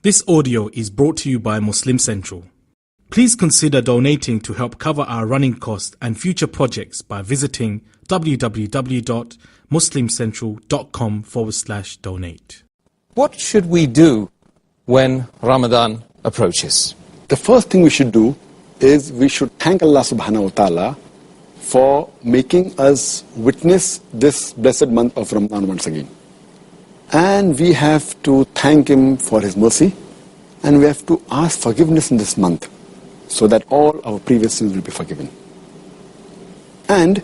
This audio is brought to you by Muslim Central. Please consider donating to help cover our running costs and future projects by visiting www.muslimcentral.com/donate. What should we do when Ramadan approaches? The first thing we should do is we should thank Allah subhanahu wa ta'ala for making us witness this blessed month of Ramadan once again. And we have to thank Him for His mercy, and we have to ask forgiveness in this month so that all our previous sins will be forgiven. And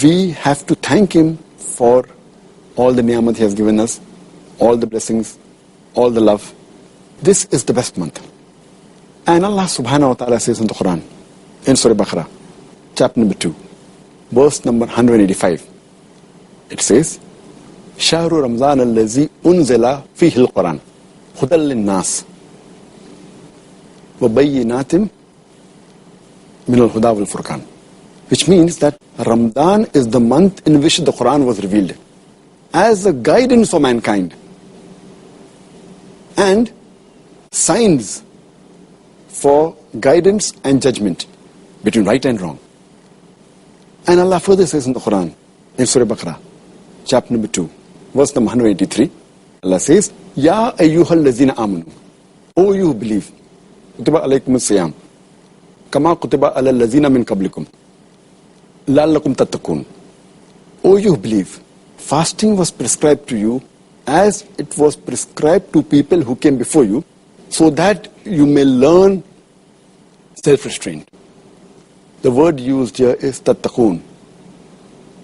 we have to thank Him for all the ni'mat He has given us, all the blessings, all the love. This is the best month. And Allah subhanahu wa ta'ala says in the Quran, in Surah Baqarah, chapter number 2, verse number 185, it says, شهر رمضان الذي أنزل فيه القرآن هدى للناس وبينات من الهدى والفرقان. Which means that Ramadan is the month in which the Quran was revealed as a guidance for mankind and signs for guidance and judgment between right and wrong. And Allah further says in the Quran, in Surah Baqarah, chapter number 2, verse number 183, Allah says, Ya ayyuhal lazina amanu, O you who believe, kutiba alaykum as-siyam, kama kutiba ala lazina min qablikum, la'allakum tattaqun. O you who believe, fasting was prescribed to you as it was prescribed to people who came before you, so that you may learn self-restraint. The word used here is tattaqun,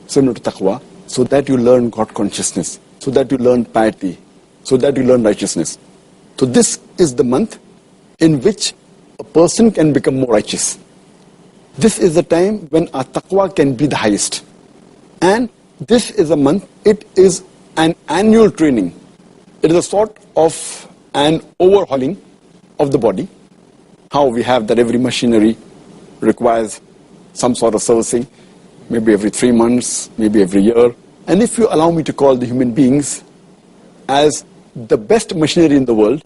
similar to taqwa, so that you learn God consciousness, so that you learn piety, so that you learn righteousness. So this is the month in which a person can become more righteous. This is the time when our taqwa can be the highest. And this is a month, it is an annual training. It is a sort of an overhauling of the body. How we have that every machinery requires some sort of servicing, maybe every 3 months, maybe every year. And if you allow me to call the human beings as the best machinery in the world,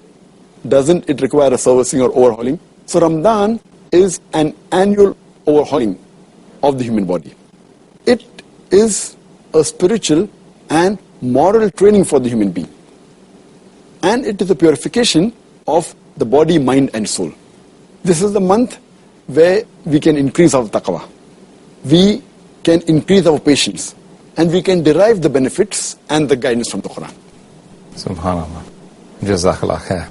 doesn't it require a servicing or overhauling? So Ramadan is an annual overhauling of the human body. It is a spiritual and moral training for the human being. And it is a purification of the body, mind and soul. This is the month where we can increase our taqwa. We can increase our patience. And we can derive the benefits and the guidance from the Quran. Subhanallah. Jazakallah khair.